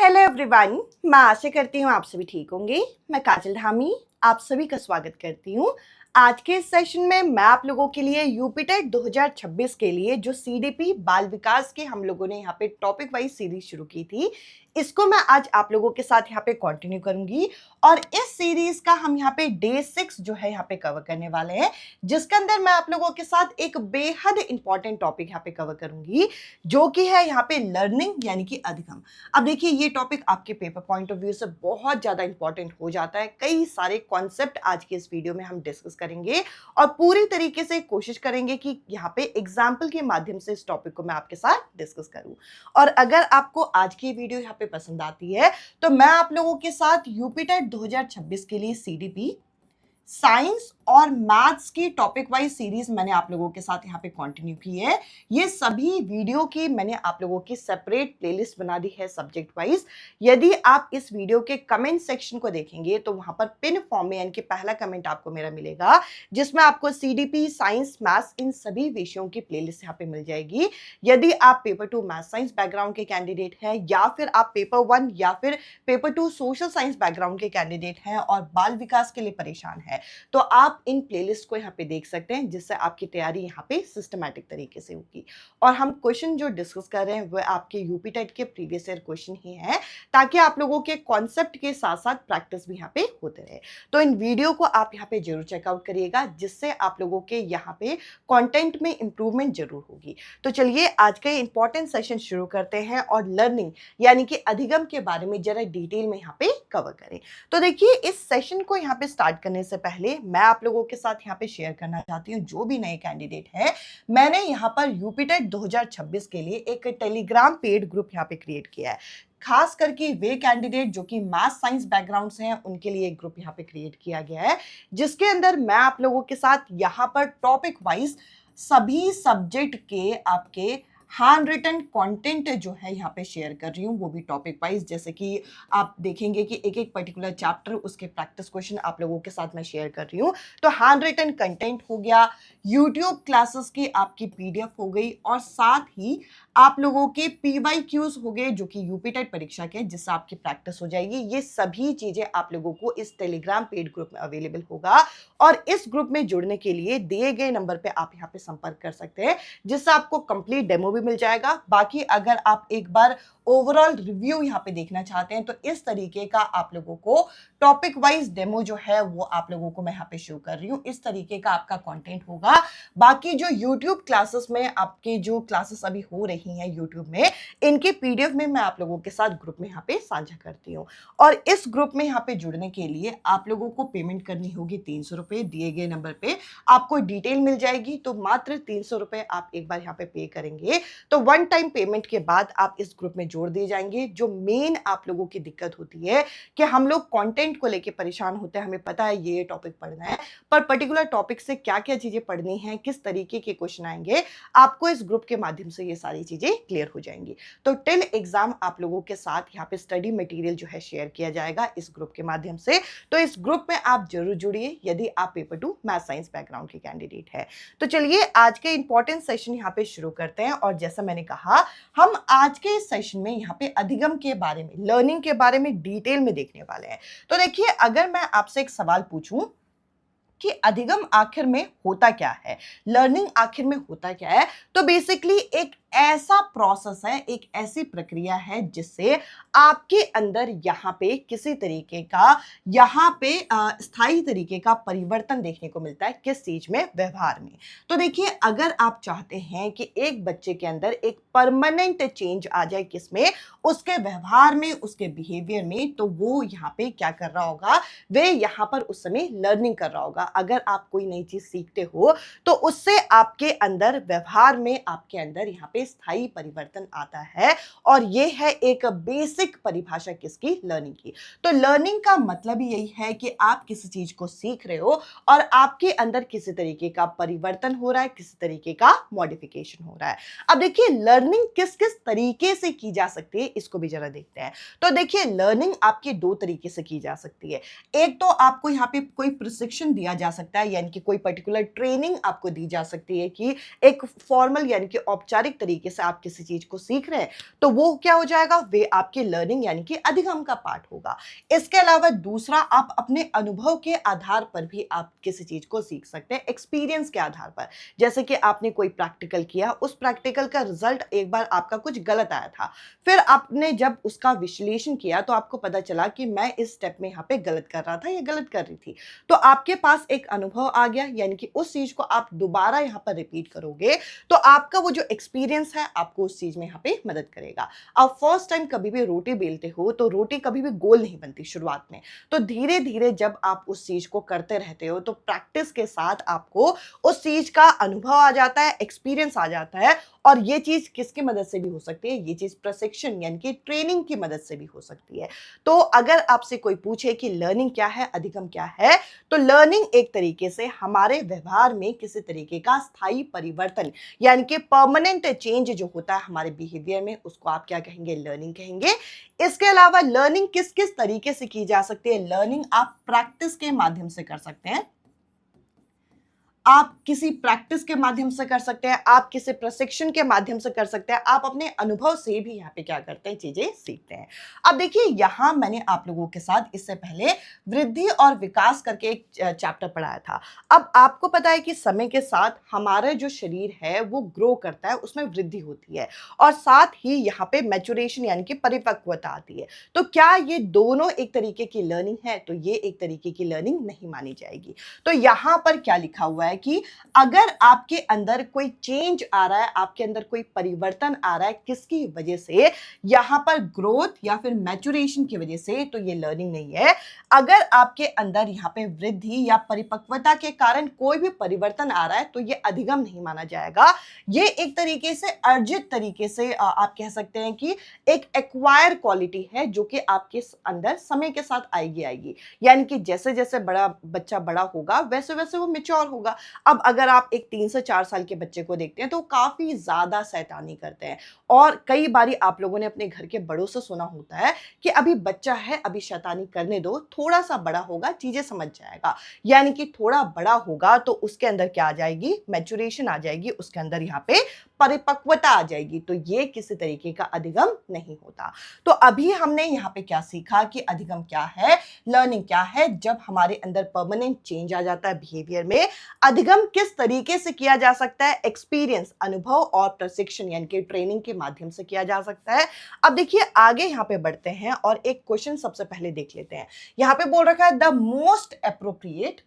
Hello everyone, मैं आशा करती हूँ आप सभी ठीक होंगे। मैं काजल धामी आप सभी का स्वागत करती हूँ। आज के इस सेशन में मैं आप लोगों के लिए यूपी टेट 2026 के लिए जो सीडीपी बाल विकास के हम लोगों ने यहाँ पे टॉपिक वाइज सीरीज शुरू की थी, इसको मैं आज आप लोगों के साथ यहाँ पे कंटिन्यू करूंगी। और इस सीरीज का हम यहाँ पे डे 6 जो है यहाँ पे कवर करने वाले हैं, जिसके अंदर मैं आप लोगों के साथ एक बेहद इंपॉर्टेंट टॉपिक यहाँ पे कवर करूंगी, जो कि है यहाँ पे लर्निंग यानी कि अधिगम। अब देखिए, ये टॉपिक आपके पेपर पॉइंट ऑफ व्यू से बहुत ज्यादा इंपॉर्टेंट हो जाता है। कई सारे कॉन्सेप्ट आज के इस वीडियो में हम डिस्कस करेंगे और पूरी तरीके से कोशिश करेंगे कि यहाँ पे एग्जाम्पल के माध्यम से इस टॉपिक को मैं आपके साथ डिस्कस करूं। और अगर आपको आज की वीडियो यहाँ पे पसंद आती है तो मैं आप लोगों के साथ यूपी टेट 2026 के लिए सीडीपी साइंस और मैथ्स की टॉपिक वाइज सीरीज मैंने आप लोगों के साथ यहाँ पे कंटिन्यू की है। ये सभी वीडियो की मैंने आप लोगों की सेपरेट प्लेलिस्ट बना दी है सब्जेक्ट वाइज। यदि आप इस वीडियो के कमेंट सेक्शन को देखेंगे तो वहां पर पिन फॉर्म में यानी कि पहला कमेंट आपको मेरा मिलेगा, जिसमें आपको सीडीपी साइंस मैथ्स इन सभी विषयों की प्लेलिस्ट यहाँ पे मिल जाएगी। यदि आप पेपर 2 मैथ साइंस बैकग्राउंड के कैंडिडेट हैं, या फिर आप पेपर 1 या फिर पेपर 2 सोशल साइंस बैकग्राउंड के कैंडिडेट हैं और बाल विकास के लिए परेशान है, तो आप इन प्लेलिस्ट को यहाँ पे देख सकते हैं, जिससे आपकी तैयारी यहाँ पे सिस्टमैटिक तरीके से होगी। और हम क्वेश्चन जो डिस्कस कर रहे हैं वो आपके यूपी टेट के प्रीवियस ईयर क्वेश्चन ही हैं, ताकि आप लोगों के कॉन्सेप्ट के साथ साथ प्रैक्टिस भी यहाँ पे होते रहे। तो इन वीडियो को आप यहाँ पे जरूर चेकआउट करिएगा, जिससे आप लोगों के यहाँ पे कंटेंट में इंप्रूवमेंट जरूर होगी। तो चलिए आज का इंपॉर्टेंट सेशन शुरू करते हैं और लर्निंग यानी कि अधिगम के बारे में जरा डिटेल में यहाँ पे कवर करें। तो देखिए, इस सेशन को यहाँ पे स्टार्ट करने से पहले मैं आप लोगों के साथ यहाँ पे शेयर करना चाहती हूँ, जो भी नए कैंडिडेट हैं, मैंने यहाँ पर यूपी टेट 2026 के लिए एक टेलीग्राम पेड ग्रुप यहाँ पे क्रिएट किया है। खास करके वे कैंडिडेट जो कि मैथ साइंस बैकग्राउंड से हैं, उनके लिए एक ग्रुप यहाँ पे क्रिएट किया गया है, जिसके अंदर मैं आप लोगों के साथ यहाँ पर टॉपिक वाइज सभी सब्जेक्ट के आपके हैंड रिटन कंटेंट जो है यहाँ पे शेयर कर रही हूँ, वो भी टॉपिक वाइज। जैसे कि आप देखेंगे कि एक एक पर्टिकुलर चैप्टर उसके प्रैक्टिस क्वेश्चन आप लोगों के साथ मैं शेयर कर रही हूँ। तो हैंड रिटन कंटेंट हो गया, यूट्यूब क्लासेस की आपकी पीडीएफ हो गई, और साथ ही आप लोगों के पीवाईक्यूज हो गए जो कि यूपी टेट परीक्षा के, जिससे आपकी प्रैक्टिस हो जाएगी। ये सभी चीजें आप लोगों को इस टेलीग्राम पेड ग्रुप में अवेलेबल होगा। और इस ग्रुप में जुड़ने के लिए दिए गए नंबर पे आप यहाँ पे संपर्क कर सकते हैं, जिससे आपको कंप्लीट डेमो भी मिल जाएगा। बाकी अगर आप एक बार ओवरऑल रिव्यू यहाँ पे देखना चाहते हैं तो इस तरीके का आप लोगों को टॉपिक वाइज डेमो जो है वो आप लोगों को मैं यहाँ पे शो कर रही हूँ। इस तरीके का आपका कंटेंट होगा। बाकी जो यूट्यूब क्लासेस में आपके जो क्लासेस अभी हो रही हैं यूट्यूब में, इनके पीडीएफ में मैं आप लोगों के साथ ग्रुप में यहाँ पे साझा करती हूँ। और इस ग्रुप में यहाँ पे जुड़ने के लिए आप लोगों को पेमेंट करनी होगी 300 रुपए। दिए गए नंबर पे आपको डिटेल मिल जाएगी, तो मात्र 300 रुपए आप एक बार यहाँ पे पे करेंगे तो वन टाइम पेमेंट के बाद आप इस ग्रुप में जोड़ दिए जाएंगे। जो मेन आप लोगों की दिक्कत होती है कि हम लोग कंटेंट को लेके परेशान होते हैं, हमें पता है ये टॉपिक पढ़ना है, पर पर्टिकुलर टॉपिक से क्या क्या चीजें पढ़नी है, किस तरीके के क्वेश्चन आएंगे, आपको इस ग्रुप के माध्यम से ये सारी चीजें क्लियर हो जाएंगी। तो टिल एग्जाम आप लोगों के साथ यहाँ पे स्टडी मटेरियल जो है शेयर किया जाएगा इस ग्रुप के माध्यम से। तो इस ग्रुप में आप जरूर जुड़िए यदि आप पेपर 2 मैथ साइंस बैकग्राउंड के कैंडिडेट है। तो चलिए आज के इंपॉर्टेंट सेशन यहाँ पे शुरू करते हैं। और जैसा मैंने कहा, हम आज के इस सेशन में यहाँ पे अधिगम के बारे में, लर्निंग के बारे में डिटेल में देखने वाले हैं। तो देखिए, अगर मैं आपसे एक सवाल पूछूं कि अधिगम आखिर में होता क्या है, लर्निंग आखिर में होता क्या है, तो बेसिकली एक ऐसा प्रोसेस है, एक ऐसी प्रक्रिया है जिससे आपके अंदर यहाँ पे किसी तरीके का यहाँ पे स्थायी तरीके का परिवर्तन देखने को मिलता है। किस चीज में? व्यवहार में। तो देखिए, अगर आप चाहते हैं कि एक बच्चे के अंदर एक परमानेंट चेंज आ जाए, किसमें? उसके व्यवहार में, उसके बिहेवियर में, तो वो यहाँ पे क्या कर रहा होगा? वे यहाँ पर उस समय लर्निंग कर रहा होगा। अगर आप कोई नई चीज सीखते हो तो उससे आपके अंदर व्यवहार में, आपके अंदर यहाँ पे स्थायी परिवर्तन आता है। और ये है एक बेसिक परिभाषा किसकी? लर्निंग की। तो लर्निंग का मतलब ही यही है कि आप किसी चीज को सीख रहे हो और आपके अंदर किसी तरीके का परिवर्तन हो रहा है, किसी तरीके का मॉडिफिकेशन हो रहा है। अब देखिए, लर्निंग किस किस तरीके से की जा सकती है, इसको भी जरा देखते हैं। तो देखिए, लर्निंग आपकी दो तरीके से की जा सकती है। एक तो आपको यहाँ पे कोई प्रशिक्षण दिया जा सकता है, यानी कि कोई पर्टिकुलर ट्रेनिंग आपको दी जा सकती है कि एक फॉर्मल यानी कि औपचारिक तरीके से आप किसी चीज को सीख रहे हैं, तो वो क्या हो जाएगा, वे आपके लर्निंग यानी कि अधिगम का पार्ट होगा। इसके अलावा दूसरा, आप अपने अनुभव के आधार पर भी आप किसी चीज को सीख सकते हैं, एक्सपीरियंस के आधार पर। जैसे कि आपने कोई प्रैक्टिकल किया, उस प्रैक्टिकल का रिजल्ट एक बार आपका कुछ गलत आया था, फिर आपने जब उसका विश्लेषण किया तो आपको पता चला कि मैं इस स्टेप में यहाँ पे गलत कर रहा था या गलत कर रही थी, तो आपके पास एक अनुभव आ गया, यानी कि उस चीज को आप दोबारा यहाँ पर रिपीट करोगे तो आपका वो जो एक्सपीरियंस है आपको उस चीज में यहाँ पे मदद करेगा। आप फर्स्ट टाइम कभी भी रोटी बेलते हो तो रोटी कभी भी गोल नहीं बनती शुरुआत में, तो धीरे धीरे जब आप उस चीज को करते रहते हो तो प्रैक्टिस के साथ आपको उस चीज का अनुभव आ जाता है, एक्सपीरियंस आ जाता है। और ये चीज किसकी मदद से भी हो सकती है, ये चीज प्रशिक्षण यानी कि ट्रेनिंग की मदद से भी हो सकती है। तो अगर आपसे कोई पूछे कि लर्निंग क्या है, अधिगम क्या है, तो लर्निंग एक तरीके से हमारे व्यवहार में किसी तरीके का स्थायी परिवर्तन यानी कि परमानेंट चेंज जो होता है हमारे बिहेवियर में, उसको आप क्या कहेंगे, लर्निंग कहेंगे। इसके अलावा लर्निंग किस किस तरीके से की जा सकती है, लर्निंग आप प्रैक्टिस के माध्यम से कर सकते हैं, आप किसी प्रैक्टिस के माध्यम से कर सकते हैं, आप किसी प्रशिक्षण के माध्यम से कर सकते हैं, आप अपने अनुभव से भी यहाँ पे क्या करते हैं, चीजें सीखते हैं। अब देखिए, यहाँ मैंने आप लोगों के साथ इससे पहले वृद्धि और विकास करके एक चैप्टर पढ़ाया था। अब आपको पता है कि समय के साथ हमारा जो शरीर है वो ग्रो करता है, उसमें वृद्धि होती है और साथ ही यहाँ पे मैच्योरेशन यानी कि परिपक्वता आती है। तो क्या ये दोनों एक तरीके की लर्निंग है, तो ये एक तरीके की लर्निंग नहीं मानी जाएगी। तो यहाँ पर क्या लिखा हुआ है कि अगर आपके अंदर कोई चेंज आ रहा है, आपके अंदर कोई परिवर्तन आ रहा है, किसकी वजह से, यहां पर ग्रोथ या फिर मैच्योरेशन की वजह से, तो ये लर्निंग नहीं है। अगर आपके अंदर यहां पे वृद्धि या परिपक्वता के कारण कोई भी परिवर्तन आ रहा है तो ये अधिगम नहीं माना जाएगा। ये एक तरीके से अर्जित तरीके से आप कह सकते हैं कि एक एक्वायर क्वालिटी है जो कि आपके अंदर समय के साथ आएगी, यानी कि जैसे जैसे बड़ा बच्चा बड़ा होगा वैसे वैसे वो मैच्योर होगा। अब अगर आप एक 3 से 4 साल के बच्चे को देखते हैं तो काफी ज्यादा शैतानी करते हैं, और कई बारी आप लोगों ने अपने घर के बड़ों से सुना होता है कि अभी बच्चा है, अभी शैतानी करने दो, थोड़ा सा बड़ा होगा चीजें समझ जाएगा। यानी कि थोड़ा बड़ा होगा तो उसके अंदर क्या आ जाएगी, मैच्योरेशन आ जाएगी, उसके अंदर यहाँ पे परिपक्वता आ जाएगी। तो ये किसी तरीके का अधिगम नहीं होता। तो अभी हमने यहाँ पे क्या सीखा कि अधिगम क्या है, लर्निंग क्या है। जब हमारे अंदर परमानेंट चेंज आ जाता है बिहेवियर में, अधिगम किस तरीके से किया जा सकता है, एक्सपीरियंस, अनुभव और प्रशिक्षण यानी कि ट्रेनिंग के माध्यम से किया जा सकता है। अब देखिए आगे यहाँ पे बढ़ते हैं और एक क्वेश्चन सबसे पहले देख लेते हैं। यहाँ पे बोल रखा है द मोस्ट एप्रोप्रिएट,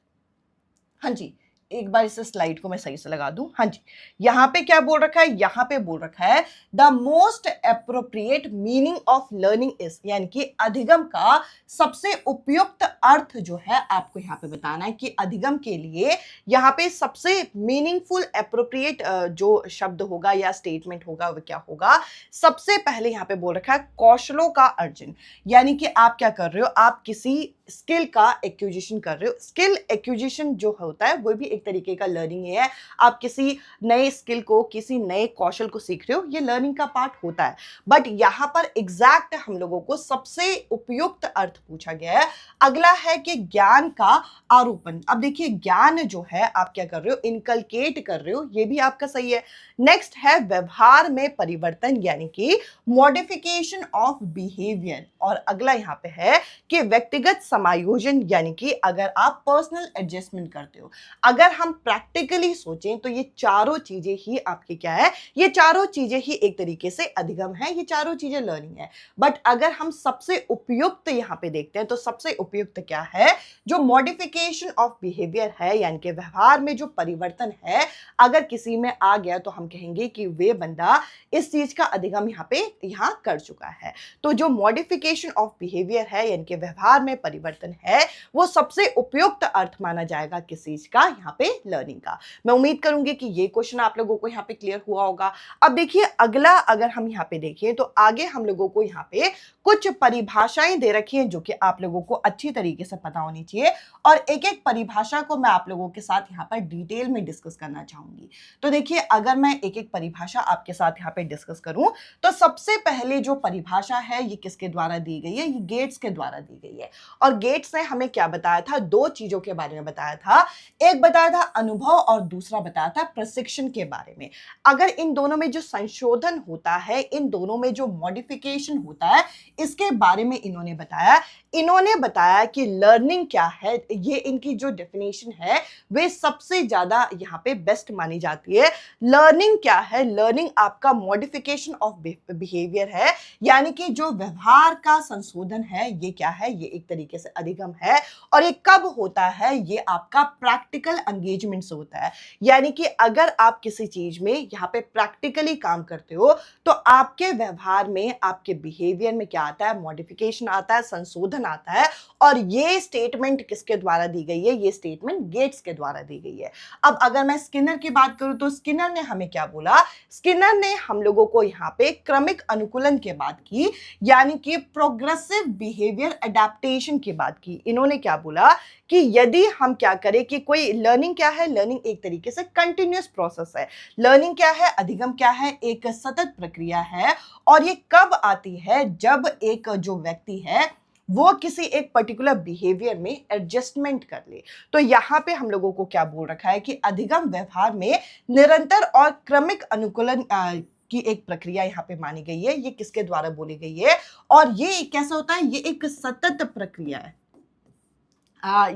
हाँ जी, एक बार इस स्लाइड को मैं सही से लगा दूं, हाँ जी, यहां पे क्या बोल रखा है, यहां पे बोल रखा है the most appropriate meaning of learning is, यानी कि अधिगम का सबसे उपयुक्त अर्थ जो है आपको यहां पे बताना है कि अधिगम के लिए यहां पे सबसे मीनिंगफुल एप्रोप्रिएट जो शब्द होगा या स्टेटमेंट होगा वो क्या होगा। सबसे पहले यहां पे बोल रखा है कौशलों का अर्जन, यानी कि आप क्या कर रहे हो, आप किसी स्किल का एक्विजिशन कर रहे हो। स्किल एक्विजिशन जो होता है वो भी एक तरीके का लर्निंग है। आप किसी नए स्किल को, किसी नए कौशल को सीख रहे हो, ये लर्निंग का पार्ट होता है। बट यहाँ पर एग्जैक्ट हम लोगों को सबसे उपयुक्त अर्थ पूछा गया है। अगला है कि ज्ञान का आरोपण। अब देखिए ज्ञान जो है आप क्या कर रहे हो, इनकलकेट कर रहे हो, ये भी आपका सही है। नेक्स्ट है व्यवहार में परिवर्तन यानी कि मॉडिफिकेशन ऑफ बिहेवियर, और अगला यहाँ पे है कि व्यक्तिगत समायोजन यानी कि अगर आप पर्सनल एडजस्टमेंट करते हो। अगर हम प्रैक्टिकली सोचें तो ये चारों चीजें ही आपकी क्या है, ये चारों चीजें ही एक तरीके से अधिगम है, ये चारों चीजें लर्निंग है। बट अगर हम सबसे उपयुक्त यहाँ पे देखते हैं तो सबसे उपयुक्त क्या है, जो मॉडिफिकेशन ऑफ बिहेवियर है यानी कि व्यवहार में जो परिवर्तन है, अगर किसी में आ गया तो हम कहेंगे कि वे बंदा इस चीज का अधिगम यहाँ कर चुका है। तो जो मॉडिफिकेशन ऑफ बिहेवियर है यानी कि व्यवहार में परिवर्तन है, वो सबसे उपयुक्त अर्थ माना जाएगा किस चीज का, यहाँ पे लर्निंग का। मैं उम्मीद करूंगी कि ये क्वेश्चन आप लोगों को यहाँ पे क्लियर हुआ होगा। अब देखिए अगला, अगर हम यहाँ पे देखें तो आगे हम लोगों को यहाँ पे कुछ परिभाषाएं दे रखी हैं जो कि आप लोगों को अच्छी तरीके से पता होनी चाहिए, और एक एक परिभाषा को मैं आप लोगों के साथ यहाँ पर डिटेल में डिस्कस करना चाहूंगी। तो देखिए अगर मैं एक एक परिभाषा आपके साथ यहाँ पे डिस्कस करूं तो सबसे पहले जो परिभाषा है ये किसके द्वारा दी गई है, ये गेट्स के द्वारा दी गई है। और और गेट्स ने हमें क्या बताया था, दो चीजों के बारे में बताया था। एक बताया था अनुभव और दूसरा बताया था प्रशिक्षण के बारे में। अगर इन दोनों में जो संशोधन होता है, इन दोनों में जो मॉडिफिकेशन होता है, इसके बारे में इन्होंने बताया कि लर्निंग क्या है। ये इनकी जो डेफिनेशन है वे सबसे ज्यादा यहाँ पे बेस्ट मानी जाती है। लर्निंग क्या है? लर्निंग आपका मॉडिफिकेशन ऑफ बिहेवियर है, यानी कि जो व्यवहार का संशोधन है, ये क्या है? ये एक तरीके से अधिगम है। और ये कब होता है? ये आपका प्रैक्टिकल एंगेजमेंट से होता है, यानी कि अगर आप किसी चीज में यहाँ पे प्रैक्टिकली काम करते हो तो आपके व्यवहार में, आपके बिहेवियर में क्या आता है? मॉडिफिकेशन आता है, संशोधन आता है। और ये स्टेटमेंट किसके द्वारा दी गई है? ये स्टेटमेंट गेट्स के द्वारा दी गई है। अब अगर मैं स्किनर की बात करूं तो स्किनर ने हमें क्या बोला? स्किनर ने हम लोगों को यहाँ पे क्रमिक अनुकूलन की बात की, यानी कि प्रोग्रेसिव बिहेवियर एडेप्टेशन की बात की। इन्होंने क्या बोला कि यदि हम क्या करें कि कोई लर्निंग क्या है? लर्निंग एक तरीके से कंटिन्यूअस प्रोसेस है। लर्निंग क्या है? अधिगम क्या है? एक सतत प्रक्रिया है। और ये कब आती है? जब एक जो व्यक्ति है वो किसी एक पर्टिकुलर बिहेवियर में एडजस्टमेंट कर ले। तो यहाँ पे हम लोगों को क्या बोल रखा है कि अधिगम व्यवहार में निरंतर और क्रमिक अनुकूलन की एक प्रक्रिया यहाँ पे मानी गई है। ये किसके द्वारा बोली गई है? और ये कैसा होता है? ये एक सतत प्रक्रिया है।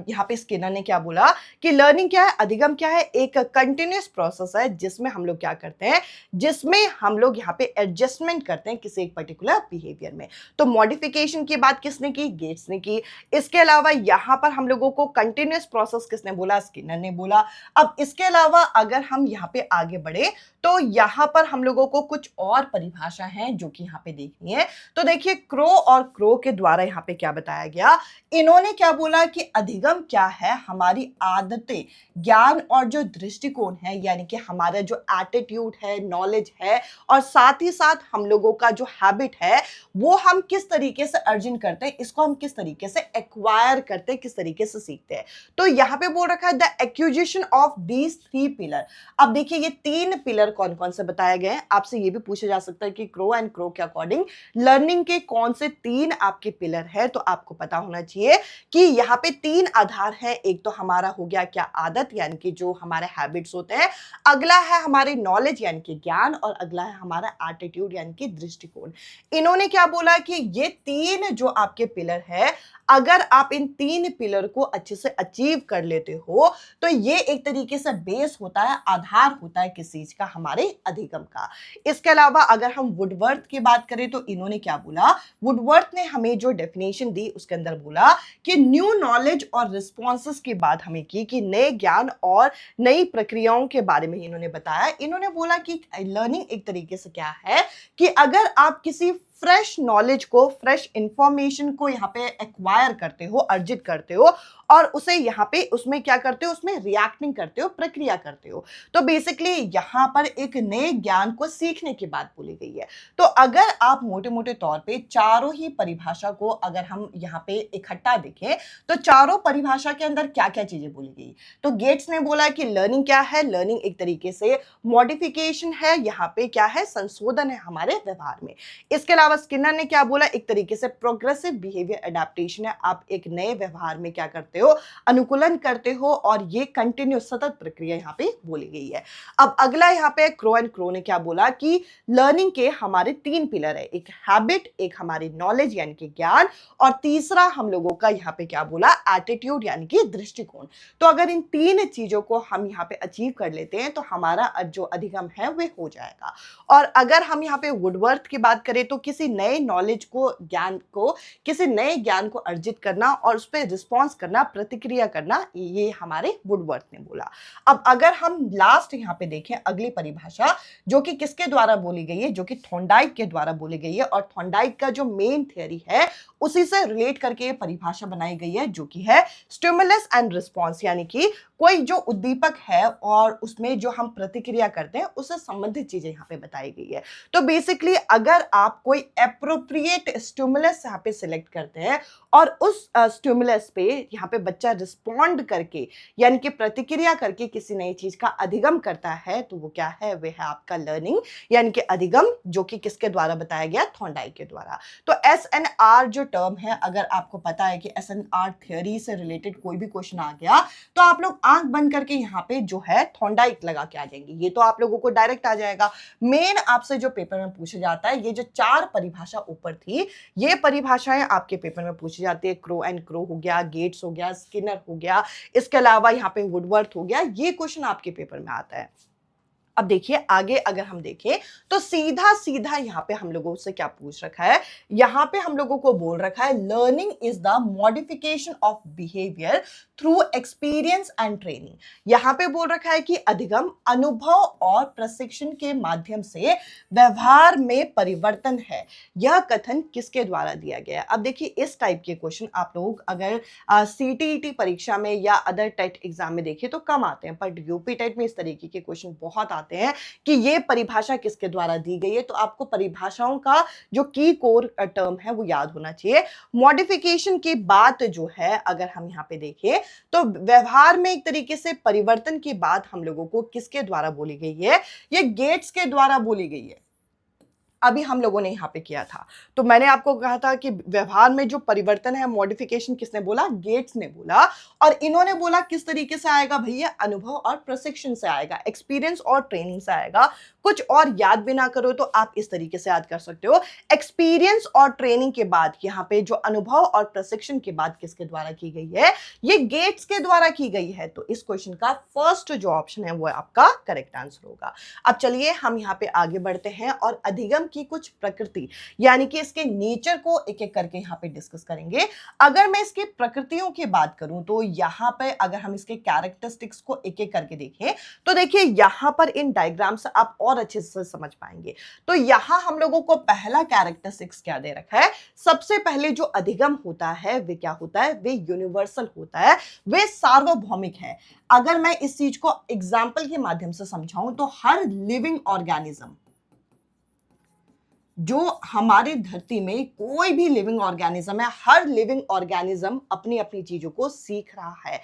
यहाँ पे स्किनर ने क्या बोला कि लर्निंग क्या है? अधिगम क्या है? एक कंटिन्यूअस प्रोसेस है जिसमें हम लोग क्या करते हैं, जिसमें हम लोग यहाँ पे एडजस्टमेंट करते हैं किसी एक पर्टिकुलर बिहेवियर में। तो मॉडिफिकेशन की बात किसने की? गेट्स ने की। इसके अलावा यहाँ पर हम लोगों को कंटिन्यूअस प्रोसेस किसने बोला? स्किनर ने बोला। अब इसके अलावा अगर हम यहाँ पे आगे बढ़े तो यहाँ पर हम लोगों को कुछ और परिभाषा है जो कि यहाँ पे देखनी है। तो देखिए, क्रो और क्रो के द्वारा यहाँ पे क्या बताया गया? इन्होंने क्या बोला कि अधिगम क्या है? हमारी आदतें, ज्ञान और जो दृष्टिकोण है, यानी कि हमारा जो एटीट्यूड है, नॉलेज है, और साथ ही साथ हम लोगों का जो हैबिट है, वो हम किस तरीके से अर्जन करते हैं, इसको हम किस तरीके से एक्वायर करते हैं, किस तरीके से सीखते हैं। तो यहाँ पे बोल रखा है the acquisition of these three pillar. अब देखिए, ये तीन पिलर कौन कौन से बताए गए हैं। आपसे ये भी पूछा जा सकता है कि क्रो एंड क्रो के अकॉर्डिंग लर्निंग के कौन से तीन आपके पिलर है। तो आपको पता होना चाहिए कि यहाँ पे तीन आधार है। एक तो हमारा हो गया क्या? आदत, यानी कि जो हमारे हैबिट्स होते हैं। अगला है हमारी नॉलेज यानी कि ज्ञान, और अगला है हमारा एटीट्यूड यानी कि दृष्टिकोण। इन्होंने क्या बोला कि ये तीन जो आपके पिलर है, अगर आप इन तीन पिलर को अच्छे से अचीव कर लेते हो तो ये एक तरीके से बेस होता है, आधार होता है किस चीज का? हमारे अधिगम का। इसके अलावा अगर हम वुडवर्थ की बात करें तो इन्होंने क्या बोला? वुडवर्थ ने हमें जो डेफिनेशन दी उसके अंदर बोला कि न्यू नॉलेज और रिस्पॉन्सेस की बात हमें की, कि नए ज्ञान और नई प्रक्रियाओं के बारे में इन्होंने बताया। इन्होंने बोला कि लर्निंग एक तरीके से क्या है कि अगर आप किसी फ्रेश नॉलेज को, फ्रेश इंफॉर्मेशन को यहाँ पे एक्वायर करते हो, अर्जित करते हो, और उसे यहाँ पे उसमें क्या करते हो? उसमें रिएक्टिंग करते हो, प्रक्रिया करते हो। तो बेसिकली यहाँ पर एक नए ज्ञान को सीखने की बात बोली गई है। तो अगर आप मोटे मोटे तौर पे चारों ही परिभाषा को अगर हम यहाँ पे इकट्ठा देखें तो चारों परिभाषा के अंदर क्या क्या चीजें बोली गई? तो गेट्स ने बोला कि लर्निंग क्या है? लर्निंग एक तरीके से मॉडिफिकेशन है, यहाँ पे क्या है? संशोधन है हमारे व्यवहार में। इसके अलावा स्किनर ने क्या बोला? एक तरीके से प्रोग्रेसिव बिहेवियर एडेप्टेशन है। आप एक नए व्यवहार में क्या करते हो? अनुकूलन करते हो, और ये कंटिन्यू सतत प्रक्रिया यहाँ पे बोली गई है। अब अगला यहाँ पे क्रो एंड क्रो ने क्या बोला कि लर्निंग के हमारे तीन पिलर है, एक हैबिट, एक हमारी नॉलेज यानी कि ज्ञान, और तीसरा हम लोगों का यहाँ पे क्या बोला? एटीट्यूड यानी कि दृष्टिकोण। तो अगर इन तीन चीजों को हम यहाँ पे अचीव कर लेते हैं तो हमारा जो अधिगम है वह हो जाएगा। और अगर हम यहाँ पे वुडवर्थ की बात करें तो किसी नए नॉलेज को, ज्ञान को, किसी नए ज्ञान को अर्जित करना और उस पर रिस्पॉन्स करना, प्रतिक्रिया करना, ये हमारे वुडवर्थ ने बोला। अब अगर हम लास्ट यहाँ पे देखें अगली परिभाषा जो कि किसके द्वारा बोली गई है? जो कि थॉर्नडाइक के द्वारा बोली गई है। और थॉर्नडाइक का जो मेन थियरी है उसी से रिलेट करके ये परिभाषा बनाई गई है, जो कि है स्टिमुलस एंड रिस्पॉन्स, यानी कि कोई जो उद्दीपक है और उसमें जो हम प्रतिक्रिया करते हैं उससे संबंधित चीजें यहाँ पे बताई गई है। तो बेसिकली अगर आप कोई एप्रोप्रिएट स्टिमुलस यहाँ पे सिलेक्ट करते हैं और उस स्टिमुलस पे यहाँ पे बच्चा रिस्पॉन्ड करके, यानी कि प्रतिक्रिया करके किसी नई चीज का अधिगम करता है, तो वो क्या है? वह है आपका लर्निंग, यानी कि अधिगम, जो कि किसके द्वारा बताया गया? थॉर्नडाइक के द्वारा। तो SNR जो टर्म है, अगर आपको पता है कि SNR थ्योरी से रिलेटेड कोई भी क्वेश्चन आ गया तो आप लोग आंख बंद करके यहाँ पे जो है थॉर्नडाइक लगा के आ जाएंगे, ये तो आप लोगों को डायरेक्ट आ जाएगा। मेन आपसे जो पेपर में पूछा जाता है, ये जो 4 परिभाषा ऊपर थी, ये परिभाषाएं आपके पेपर में पूछी जाती है। क्रो एंड क्रो हो गया, गेट्स हो गया, स्किनर हो गया, इसके अलावा यहाँ पे वुडवर्थ हो गया, ये क्वेश्चन आपके पेपर में आता है। अब देखिए आगे अगर हम देखें तो सीधा सीधा यहाँ पे हम लोगों से क्या पूछ रखा है, यहाँ पे हम लोगों को बोल रखा है learning is the modification of behaviour through experience and training. यहाँ पे बोल रखा है कि अधिगम अनुभव और प्रशिक्षण के माध्यम से व्यवहार में परिवर्तन है। यह कथन किसके द्वारा दिया गया है? अब देखिए इस टाइप के क्वेश्चन आप लोग अगर CTET परीक्षा में या अदर टेट एग्जाम में देखिए तो कम आते हैं, बट यूपी टेट में इस तरीके के क्वेश्चन बहुत आते हैं कि ये परिभाषा किसके द्वारा दी गई है। तो आपको परिभाषाओं का जो की कोर टर्म है वो याद होना चाहिए। मॉडिफिकेशन की बात जो है अगर हम यहाँ पे देखें तो व्यवहार में एक तरीके से परिवर्तन की बात हम लोगों को किसके द्वारा बोली गई है? ये गेट्स के द्वारा बोली गई है। अभी हम लोगों ने यहाँ पे किया था, तो मैंने आपको कहा था कि व्यवहार में जो परिवर्तन है, मॉडिफिकेशन किसने बोला? गेट्स ने बोला। और इन्होंने बोला किस तरीके से आएगा भैया? अनुभव और प्रशिक्षण से आएगा, एक्सपीरियंस और ट्रेनिंग से आएगा। कुछ और याद भी ना करो तो आप इस तरीके से याद कर सकते हो। एक्सपीरियंस और ट्रेनिंग के बाद यहाँ पे जो अनुभव और प्रशिक्षण की बात किसके द्वारा की गई है? ये गेट्स के द्वारा की गई है। तो इस क्वेश्चन का फर्स्ट जो ऑप्शन है वो आपका करेक्ट आंसर होगा। अब चलिए हम यहाँ पे आगे बढ़ते हैं और अधिगम की कुछ प्रकृति यानी कि इसके नेचर को एक एक करके यहाँ पे डिस्कस करेंगे। अगर मैं इसकी प्रकृतियों की बात करूं तो यहाँ पे अगर हम इसके कैरेक्टरिस्टिक्स को एक एक करके देखें तो देखिए यहाँ पर इन डायग्राम से आप और अच्छे से समझ पाएंगे। तो यहाँ हम लोगों को पहला कैरेक्टरिस्टिक्स क्या दे रखा है? सबसे पहले जो अधिगम होता है वे क्या होता है? वे यूनिवर्सल होता है, वे सार्वभौमिक है। अगर मैं इस चीज को एग्जाम्पल के माध्यम से समझाऊं तो हर लिविंग ऑर्गेनिज्म, जो हमारे धरती में कोई भी लिविंग ऑर्गेनिज्म है, हर लिविंग ऑर्गेनिज्म अपनी अपनी चीजों को सीख रहा है।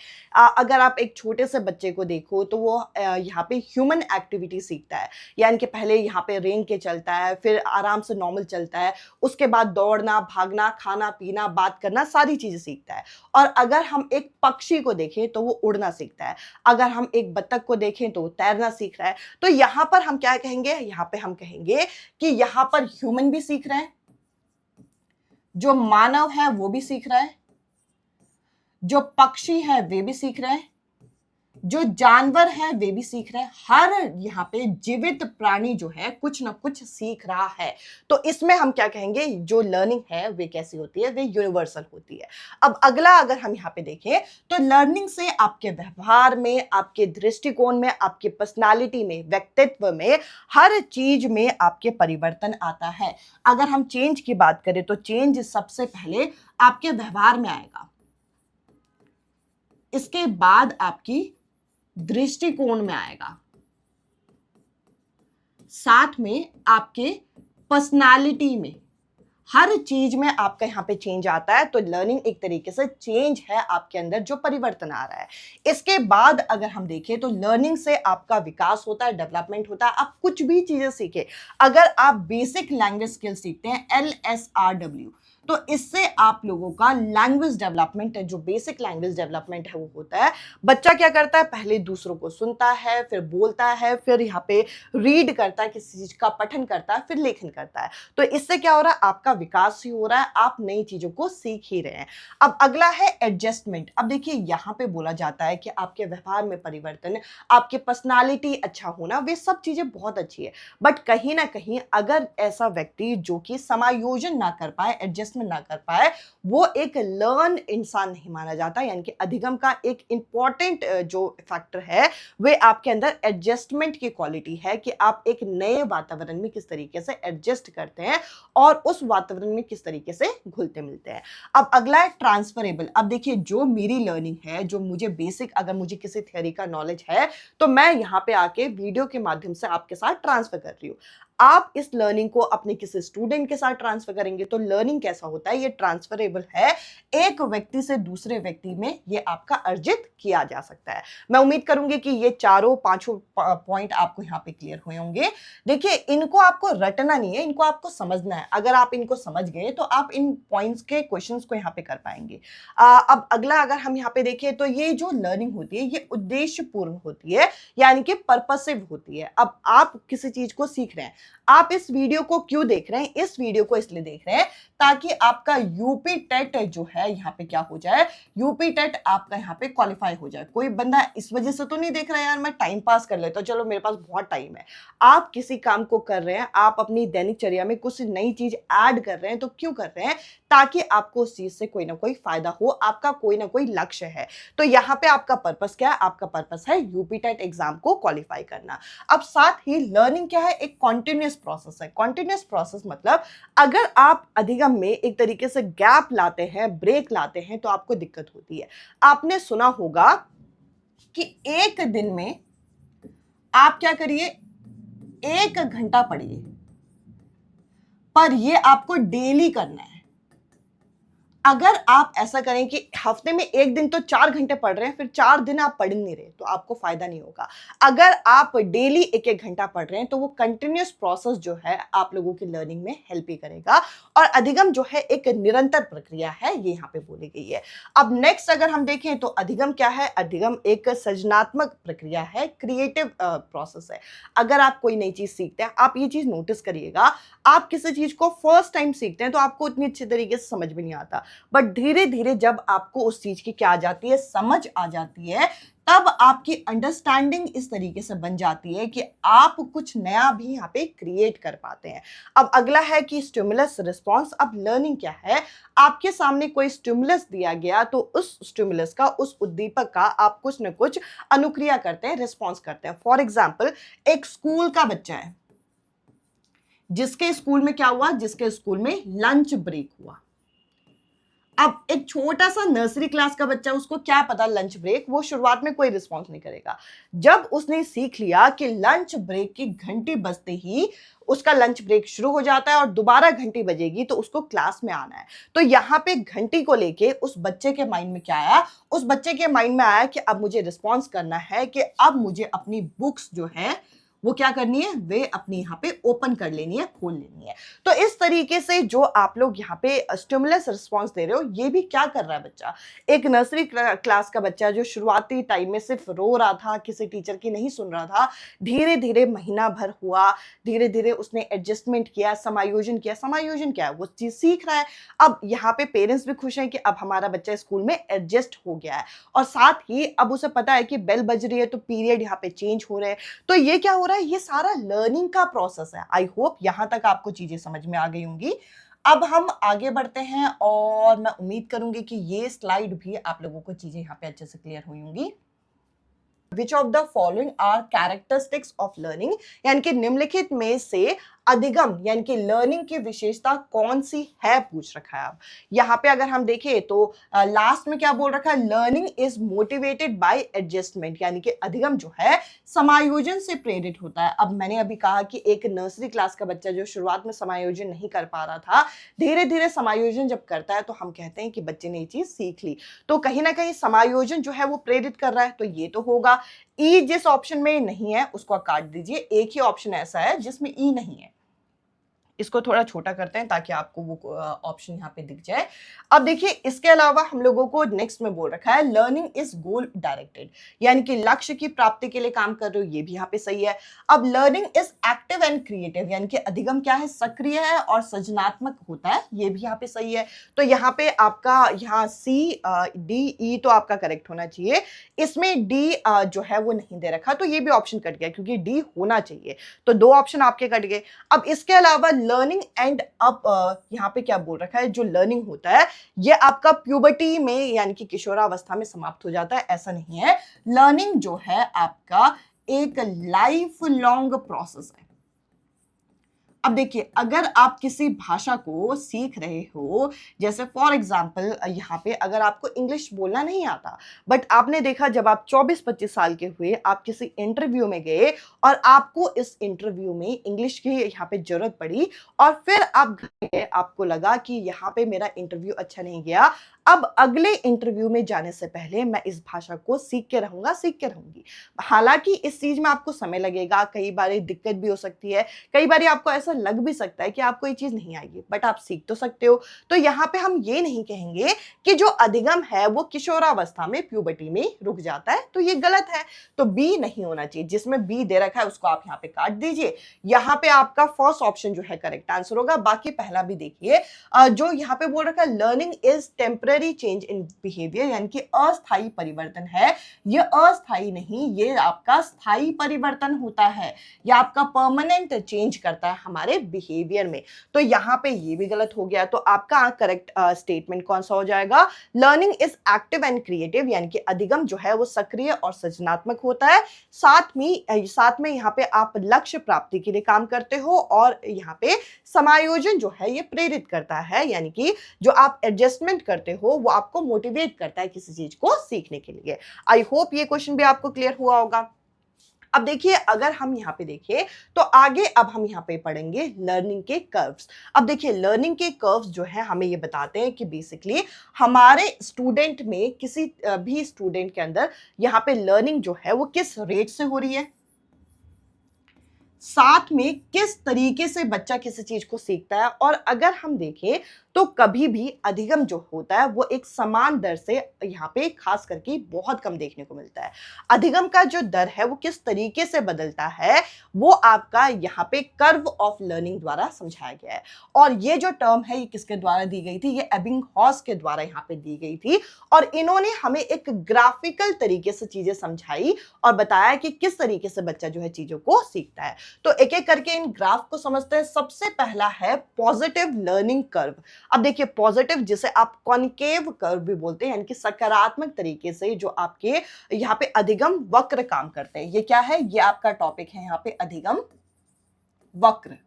अगर आप एक छोटे से बच्चे को देखो तो वो यहाँ पे ह्यूमन एक्टिविटी सीखता है, यानी कि पहले यहाँ पे रेंग के चलता है, फिर आराम से नॉर्मल चलता है, उसके बाद दौड़ना, भागना, खाना पीना, बात करना, सारी चीजें सीखता है। और अगर हम एक पक्षी को देखें तो वो उड़ना सीखता है, अगर हम एक बत्तख को देखें तो वो तैरना सीख रहा है। तो यहाँ पर हम क्या कहेंगे? यहाँ पे हम कहेंगे कि यहाँ पर ह्यूमन भी सीख रहे हैं, जो मानव है वो भी सीख रहा है, जो पक्षी है वे भी सीख रहे हैं, जो जानवर है वे भी सीख रहे हैं। हर यहाँ पे जीवित प्राणी जो है कुछ ना कुछ सीख रहा है। तो इसमें हम क्या कहेंगे? जो लर्निंग है वे कैसी होती है? वे यूनिवर्सल होती है। अब अगला अगर हम यहाँ पे देखें तो लर्निंग से आपके व्यवहार में, आपके दृष्टिकोण में, आपके पर्सनालिटी में, व्यक्तित्व में, हर चीज में आपके परिवर्तन आता है। अगर हम चेंज की बात करें तो चेंज सबसे पहले आपके व्यवहार में आएगा, इसके बाद आपकी दृष्टिकोण में आएगा, साथ में आपके पर्सनालिटी में, हर चीज में आपका यहाँ पे चेंज आता है। तो लर्निंग एक तरीके से चेंज है आपके अंदर, जो परिवर्तन आ रहा है। इसके बाद अगर हम देखें तो लर्निंग से आपका विकास होता है, डेवलपमेंट होता है। आप कुछ भी चीजें सीखे, अगर आप बेसिक लैंग्वेज स्किल सीखते हैं LSRW, तो इससे आप लोगों का लैंग्वेज डेवलपमेंट है, जो बेसिक लैंग्वेज डेवलपमेंट है वो होता है। बच्चा क्या करता है? पहले दूसरों को सुनता है, फिर बोलता है, फिर यहाँ पे रीड करता है, किसी चीज का पठन करता है, फिर लेखन करता है। तो इससे क्या हो रहा है? आपका विकास ही हो रहा है, आप नई चीजों को सीख ही रहे हैं। अब अगला है एडजस्टमेंट। अब देखिए यहाँ पे बोला जाता है कि आपके व्यवहार में परिवर्तन, आपके पर्सनालिटी अच्छा होना, वे सब चीजें बहुत अच्छी है। बट कहीं ना कहीं अगर ऐसा व्यक्ति जो कि समायोजन ना कर पाए, एडजस्ट ना कर पाए, वो एक लर्न इंसान नहीं माना जाता। यानी कि अधिगम का एक इंपॉर्टेंट जो फैक्टर है वे आपके अंदर एडजस्टमेंट की क्वालिटी है, कि आप एक नए वातावरण में किस तरीके से एडजस्ट करते हैं और उस वातावरण में किस तरीके से घुलते मिलते हैं। अब अगला है ट्रांसफरेबल। अब देखिए जो मेरी लर्निंग है, जो मुझे बेसिक, अगर मुझे किसी थ्योरी का नॉलेज है तो मैं यहाँ पे आके वीडियो के माध्यम से आपके साथ ट्रांसफर कर रही हूँ। आप इस लर्निंग को अपने किसी स्टूडेंट के साथ ट्रांसफर करेंगे तो लर्निंग कैसा होता है, ये ट्रांसफरेबल है, एक व्यक्ति से दूसरे व्यक्ति में ये आपका अर्जित किया जा सकता है। मैं उम्मीद करूंगी कि ये चारों पांचों पॉइंट आपको यहाँ पे क्लियर हुए होंगे। देखिए, इनको आपको रटना नहीं है, इनको आपको समझना है। अगर आप इनको समझ गए तो आप इन पॉइंट्स के क्वेश्चंस को यहाँ पे कर पाएंगे। अब अगला अगर हम यहाँ पे देखें तो ये जो लर्निंग होती है ये उद्देश्यपूर्ण होती है, यानी कि पर्पसिव होती है। अब आप किसी चीज को सीख रहे हैं, आप इस वीडियो को क्यों देख रहे हैं? इस वीडियो को इसलिए देख रहे हैं ताकि आपका यूपी टेट जो है यहाँ पे क्या हो जाए, यूपी टेट आपका यहाँ पे क्वालिफाई हो जाए। कोई बंदा इस वजह से तो नहीं देख रहा है यार मैं टाइम पास कर लेता हूँ, चलो मेरे पास बहुत टाइम है। आप किसी काम को कर रहे हैं, आप अपनी दैनिकचर्या में कुछ नई चीज ऐड कर रहे हैं, तो क्यों कर रहे हैं? ताकि आपको उस चीज से कोई ना कोई फायदा हो, आपका कोई ना कोई लक्ष्य है। तो यहाँ पे आपका पर्पस क्या है? आपका पर्पस है यूपी टेट एग्जाम को क्वालिफाई करना। अब साथ ही लर्निंग क्या है? एक कॉन्टिन्यूस प्रोसेस है। कॉन्टिन्यूस प्रोसेस मतलब अगर आप अधिगम में एक तरीके से गैप लाते हैं, ब्रेक लाते हैं, तो आपको दिक्कत होती है। आपने सुना होगा कि एक दिन में आप क्या करिए, 1 घंटा पढ़िए, पर ये आपको डेली करना है। अगर आप ऐसा करें कि हफ्ते में एक दिन तो 4 घंटे पढ़ रहे हैं, फिर 4 दिन आप पढ़ नहीं रहे, तो आपको फायदा नहीं होगा। अगर आप डेली 1-1 घंटा पढ़ रहे हैं तो वो कंटिन्यूस प्रोसेस जो है आप लोगों की लर्निंग में हेल्प ही करेगा। और अधिगम जो है एक निरंतर प्रक्रिया है, ये यहाँ पे बोली गई है। अब नेक्स्ट अगर हम देखें तो अधिगम क्या है? अधिगम एक सृजनात्मक प्रक्रिया है, क्रिएटिव प्रोसेस है। अगर आप कोई नई चीज सीखते हैं, आप ये चीज नोटिस करिएगा, आप किसी चीज को फर्स्ट टाइम सीखते हैं तो आपको उतनी अच्छी तरीके से समझ भी नहीं आता, बट धीरे धीरे जब आपको उस चीज की क्या आ जाती है, समझ आ जाती है, तब आपकी अंडरस्टैंडिंग इस तरीके से बन जाती है कि आप कुछ नया भी यहाँ पे क्रिएट कर पाते हैं। अब अगला है कि स्टिमुलस रिस्पॉन्स। अब लर्निंग क्या है? आपके सामने कोई स्टिमुलस दिया गया तो उस स्टिमुलस का, उस उद्दीपक का आप कुछ न कुछ अनुक्रिया करते हैं, रिस्पॉन्स करते हैं। फॉर एग्जाम्पल, एक स्कूल का बच्चा है जिसके स्कूल में क्या हुआ, जिसके स्कूल में लंच ब्रेक हुआ। अब एक छोटा सा नर्सरी क्लास का बच्चा, उसको क्या पता लंच ब्रेक, वो शुरुआत में कोई रिस्पॉन्स नहीं करेगा। जब उसने सीख लिया कि लंच ब्रेक की घंटी बजते ही उसका लंच ब्रेक शुरू हो जाता है और दोबारा घंटी बजेगी तो उसको क्लास में आना है, तो यहाँ पे घंटी को लेके उस बच्चे के माइंड में क्या आया? उस बच्चे के माइंड में आया कि अब मुझे रिस्पॉन्स करना है, कि अब मुझे अपनी बुक्स जो है वो क्या करनी है, वे अपनी यहाँ पे ओपन कर लेनी है, खोल लेनी है। तो इस तरीके से जो आप लोग यहाँ पे स्टिमुलस रिस्पॉन्स दे रहे हो, ये भी क्या कर रहा है बच्चा? एक नर्सरी क्लास का बच्चा जो शुरुआती टाइम में सिर्फ रो रहा था, किसी टीचर की नहीं सुन रहा था, धीरे धीरे महीना भर हुआ, धीरे धीरे उसने एडजस्टमेंट किया, समायोजन किया। समायोजन क्या है? वो चीज सीख रहा है। अब यहाँ पे पेरेंट्स भी खुश हैं कि अब हमारा बच्चा स्कूल में एडजस्ट हो गया है, और साथ ही अब उसे पता है कि बेल बज रही है तो पीरियड यहाँ पे चेंज हो रहे हैं। तो ये क्या हो रहा है? ये सारा लर्निंग का प्रोसेस है। आई होप यहां तक आपको चीजें समझ में आ गई होंगी। अब हम आगे बढ़ते हैं और मैं उम्मीद करूंगी कि ये स्लाइड भी आप लोगों को चीजें यहाँ पे अच्छे से क्लियर हुई होंगी। Which of the following are characteristics of learning? यानी कि निम्नलिखित में से अधिगम यानी कि लर्निंग की विशेषता कौन सी है, पूछ रखा है। अब यहाँ पे अगर हम देखें तो लास्ट में क्या बोल रखा है? Learning is motivated by adjustment, यानी कि अधिगम जो है समायोजन से प्रेरित होता है। अब मैंने अभी कहा कि एक नर्सरी क्लास का बच्चा जो शुरुआत में समायोजन नहीं कर पा रहा था, धीरे धीरे समायोजन जब करता है तो हम कहते हैं कि बच्चे ने ये चीज सीख ली। तो कहीं ना कहीं समायोजन जो है वो प्रेरित कर रहा है, तो ये तो होगा। ई जिस ऑप्शन में नहीं है उसको काट दीजिए, एक ही ऑप्शन ऐसा है जिसमें ई नहीं है, इसको थोड़ा छोटा करते हैं ताकि आपको वो ऑप्शन यहाँ पे दिख जाए। अब देखिए, इसके अलावा हम लोगों को नेक्स्ट में बोल रखा है लर्निंग इज गोल डायरेक्टेड, यानी कि लक्ष्य की प्राप्ति के लिए काम कर रहे हो, ये भी यहाँ पे सही है। अब learning is active and creative, यानी कि अधिगम क्या है? सक्रिय है और सृजनात्मक होता है, ये भी यहाँ पे सही है। तो यहाँ पे आपका यहाँ सी डी ई तो आपका करेक्ट होना चाहिए, इसमें डी जो है वो नहीं दे रखा, तो ये भी ऑप्शन कट गया क्योंकि डी होना चाहिए, तो 2 ऑप्शन आपके कट गए। अब इसके अलावा लर्निंग एंड अप, यहाँ पे क्या बोल रखा है? जो लर्निंग होता है ये आपका प्यूबर्टी में यानी कि किशोरावस्था में समाप्त हो जाता है, ऐसा नहीं है। लर्निंग जो है आपका एक लाइफ लॉन्ग प्रोसेस है। अब देखिए, अगर आप किसी भाषा को सीख रहे हो, जैसे फॉर एग्जाम्पल यहाँ पे अगर आपको इंग्लिश बोलना नहीं आता, बट आपने देखा जब आप 24-25 साल के हुए, आप किसी इंटरव्यू में गए और आपको इस इंटरव्यू में इंग्लिश की यहाँ पे जरूरत पड़ी और फिर आप घर गए, आपको लगा कि यहाँ पे मेरा इंटरव्यू अच्छा नहीं गया, अब अगले इंटरव्यू में जाने से पहले मैं इस भाषा को सीख के रहूंगा, सीख के रहूंगी। हालांकि इस चीज में आपको समय लगेगा, कई बार दिक्कत भी हो सकती है, कई बार आपको ऐसा लग भी सकता है कि आपको ये चीज नहीं आएगी, बट आप सीख तो सकते हो। तो यहाँ पे हम ये नहीं कहेंगे कि जो अधिगम है वो किशोरावस्था में, प्यूबर्टी में रुक जाता है, तो ये गलत है। तो बी नहीं होना चाहिए, जिसमें बी दे रखा है उसको आप यहाँ पे काट दीजिए। यहाँ पे आपका फर्स्ट ऑप्शन जो है करेक्ट आंसर होगा। बाकी पहला भी देखिए, जो यहाँ पे बोल रखा है learning is temporary change in behaviour, यानी कि अस्थायी परिवर्तन है। ये अस्थायी नहीं, ये आपका स्थायी परिवर्तन होता है, ये आपका परमानेंट चेंज करता है हमारे बिहेवियर में। तो यहाँ पे ये भी गलत हो गया। तो आपका करेक्ट स्टेटमेंट कौन सा हो जाएगा? Learning is active and creative, यानी कि अधिगम जो है वो सक्रिय और सृजनात्मक होता है। साथ में यहाँ पे आप लक्ष्य प्राप्ति के लिए काम करते हो और यहाँ पे समायोजन जो है ये प्रेरित करता है, यानी कि जो आप एडजस्टमेंट करते हो वो आपको मोटिवेट करता है किसी चीज को सीखने के लिए। आई होप ये क्वेश्चन भी आपको क्लियर हुआ होगा। अब देखिए, अगर हम यहाँ पे देखें तो आगे अब हम यहाँ पे पढ़ेंगे लर्निंग के कर्व्स। अब देखिए, लर्निंग के कर्व्स जो है हमें ये बताते हैं कि बेसिकली हमारे स्टूडेंट में, किसी भी स्टूडेंट के अंदर यहाँ पे लर्निंग जो है वो किस रेट से हो रही है, साथ में किस तरीके से बच्चा किसी चीज को सीखता है। और अगर हम देखें तो कभी भी अधिगम जो होता है वो एक समान दर से यहाँ पे खास करके बहुत कम देखने को मिलता है। अधिगम का जो दर है वो किस तरीके से बदलता है वो आपका यहाँ पे कर्व ऑफ लर्निंग द्वारा समझाया गया है। और ये जो टर्म है ये किसके द्वारा दी गई थी? ये एबिंगहॉस के द्वारा यहाँ पे दी गई थी। और इन्होंने हमें एक ग्राफिकल तरीके से चीजें समझाई और बताया कि किस तरीके से बच्चा जो है चीजों को सीखता है। तो एक एक करके इन ग्राफ को समझते हैं। सबसे पहला है पॉजिटिव लर्निंग कर्व। अब देखिए, पॉजिटिव जिसे आप कॉनकेव कर्व भी बोलते हैं, यानी कि सकारात्मक तरीके से जो आपके यहाँ पे अधिगम वक्र काम करते हैं। ये क्या है? ये आपका टॉपिक है यहाँ पे अधिगम वक्र।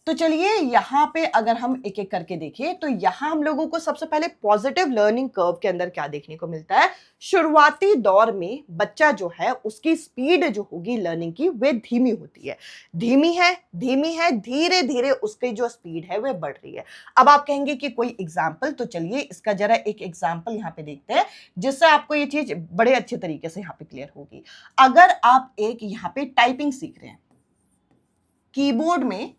तो चलिए यहाँ पे अगर हम एक एक करके देखें तो यहाँ हम लोगों को सबसे पहले पॉजिटिव लर्निंग कर्व के अंदर क्या देखने को मिलता है? शुरुआती दौर में बच्चा जो है उसकी स्पीड जो होगी लर्निंग की वे धीमी होती है, धीमी है, धीरे धीरे उसकी जो स्पीड है वह बढ़ रही है। अब आप कहेंगे कि कोई एग्जाम्पल, तो चलिए इसका जरा एक एग्जाम्पल यहाँ पे देखते हैं जिससे आपको ये चीज बड़े अच्छे तरीके से यहाँ पे क्लियर होगी। अगर आप एक यहाँ पे टाइपिंग सीख रहे हैं, कीबोर्ड में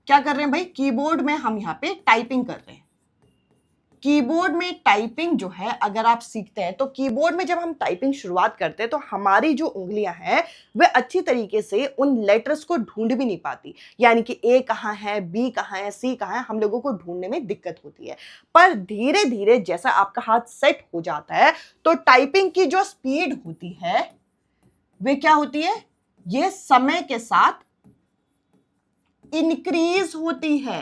क्या कर रहे हैं भाई? कीबोर्ड में हम यहाँ पे टाइपिंग कर रहे हैं। कीबोर्ड में टाइपिंग जो है अगर आप सीखते हैं तो कीबोर्ड में जब हम टाइपिंग शुरुआत करते हैं तो हमारी जो उंगलियां हैं वे अच्छी तरीके से उन लेटर्स को ढूंढ भी नहीं पाती, यानी कि ए कहाँ है, बी कहाँ है, सी कहाँ है, हम लोगों को ढूंढने में दिक्कत होती है। पर धीरे धीरे जैसा आपका हाथ सेट हो जाता है तो टाइपिंग की जो स्पीड होती है वे क्या होती है? ये समय के साथ इंक्रीज होती है।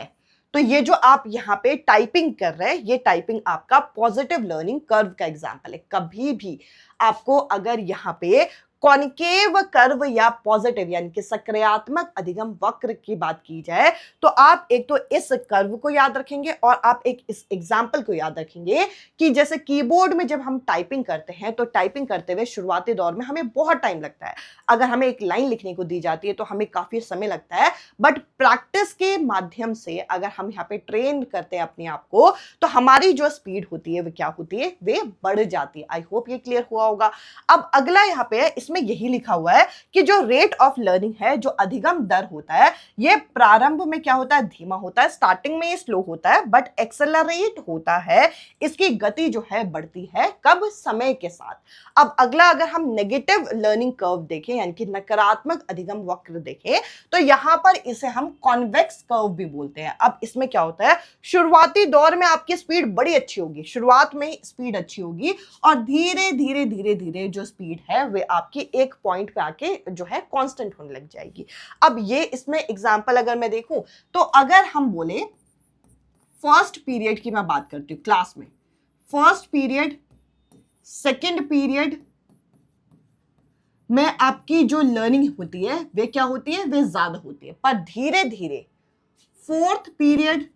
तो ये जो आप यहाँ पे टाइपिंग कर रहे हैं, ये टाइपिंग आपका पॉजिटिव लर्निंग कर्व का एग्जांपल है। कभी भी आपको अगर यहाँ पे कॉनकेव कर्व या पॉजिटिव यानी कि सकारात्मक अधिगम वक्र की बात की जाए तो आप एक तो इस कर्व को याद रखेंगे और आप एक इस एग्जाम्पल को याद रखेंगे कि जैसे कीबोर्ड में जब हम टाइपिंग करते हैं तो टाइपिंग करते हुए शुरुआती दौर में हमें बहुत टाइम लगता है। अगर हमें एक लाइन लिखने को दी जाती है तो हमें काफी समय लगता है, बट प्रैक्टिस के माध्यम से अगर हम यहाँ पे ट्रेन करते हैं अपने आप को तो हमारी जो स्पीड होती है वे क्या होती है? वे बढ़ जाती है। आई होप ये क्लियर हुआ होगा। अब अगला यहाँ पे इसमें यही लिखा हुआ है कि जो रेट ऑफ लर्निंग है, जो अधिगम दर होता है, ये प्रारंभ में क्या होता है? धीमा होता है, स्टार्टिंग में ये स्लो होता है, बट एक्सेलरेट होता है। इसकी गति जो है बढ़ती है कब? समय के साथ। अब अगला अगर हम नेगेटिव लर्निंग कर्व देखें यानी कि नकारात्मक अधिगम वक्र देखें तो यहां पर इसे हम कॉन्वेक्स कर्व भी बोलते हैं। अब इसमें क्या होता है? शुरुआती दौर में आपकी स्पीड बड़ी अच्छी होगी, शुरुआत में स्पीड अच्छी होगी और धीरे धीरे धीरे धीरे जो स्पीड है वे आपकी एक पॉइंट पे आके जो है कांस्टेंट होने लग जाएगी। अब ये इसमें एग्जांपल अगर मैं देखूं तो अगर हम बोले फर्स्ट पीरियड की मैं बात करती हूं क्लास में, फर्स्ट पीरियड, सेकंड पीरियड, में आपकी जो लर्निंग होती है वे क्या होती है, वे ज्यादा होती है। पर धीरे धीरे फोर्थ पीरियड,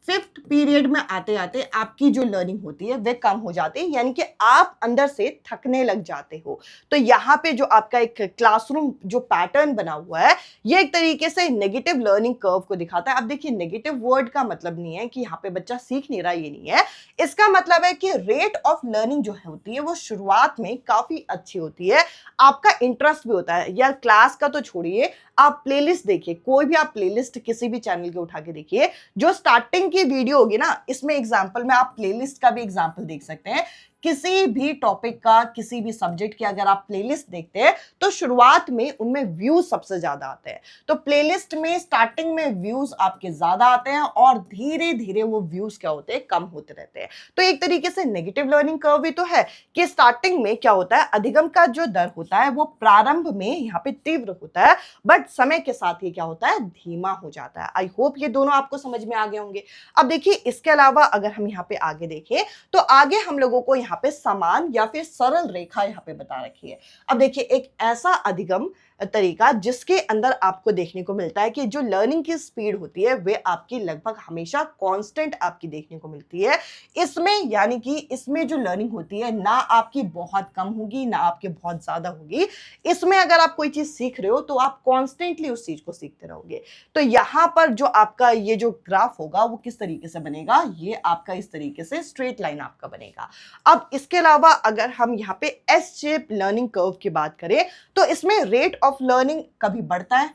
फिफ्थ पीरियड में आते आते आपकी जो लर्निंग होती है वे कम हो जाती है, यानी कि आप अंदर से थकने लग जाते हो। तो यहाँ पे जो आपका एक क्लासरूम जो पैटर्न बना हुआ है, ये एक तरीके से नेगेटिव लर्निंग कर्व को दिखाता है। अब देखिए, नेगेटिव वर्ड का मतलब नहीं है कि यहाँ पे बच्चा सीख नहीं रहा, ये नहीं है। इसका मतलब है कि रेट ऑफ लर्निंग जो होती है वो शुरुआत में काफी अच्छी होती है, आपका इंटरेस्ट भी होता है। या क्लास का तो छोड़िए, आप प्लेलिस्ट देखिए, कोई भी आप प्लेलिस्ट किसी भी चैनल के उठा के देखिए, जो स्टार्टिंग की वीडियो होगी ना, इसमें एग्जांपल में आप प्लेलिस्ट का भी एग्जांपल देख सकते हैं। किसी भी टॉपिक का, किसी भी सब्जेक्ट की अगर आप प्लेलिस्ट देखते हैं तो शुरुआत में उनमें व्यूज सबसे ज्यादा आते हैं। तो प्लेलिस्ट में स्टार्टिंग में व्यूज आपके ज्यादा आते हैं और धीरे धीरे वो व्यूज क्या होते हैं, कम होते रहते हैं। तो एक तरीके से नेगेटिव लर्निंग कर्व भी तो है कि स्टार्टिंग में क्या होता है, अधिगम का जो दर होता है वो प्रारंभ में यहाँ पे तीव्र होता है, बट समय के साथ ही क्या होता है, धीमा हो जाता है। आई होप ये दोनों आपको समझ में आ गए होंगे। अब देखिए, इसके अलावा अगर हम यहाँ पे आगे देखें तो आगे हम लोगों को यहाँ पे समान या फिर सरल रेखा यहाँ पे बता रखी है। अब देखिए, एक ऐसा अधिगम तरीका जिसके अंदर आपको देखने को मिलता है कि जो लर्निंग की स्पीड होती है वे आपकी लगभग हमेशा कांस्टेंट आपकी देखने को मिलती है। इसमें यानी कि इसमें जो लर्निंग होती है ना आपकी बहुत कम होगी ना आपकी बहुत ज्यादा होगी। इसमें अगर आप कोई चीज सीख रहे हो तो आप कॉन्स्टेंटली उस चीज को सीखते रहोगे। तो यहाँ पर जो आपका ये जो ग्राफ होगा वो किस तरीके से बनेगा, ये आपका इस तरीके से स्ट्रेट लाइन आपका बनेगा। अब इसके अलावा अगर हम यहाँ पे एस शेप लर्निंग कर्व की बात करें तो इसमें रेट ऑफ लर्निंग कभी बढ़ता है,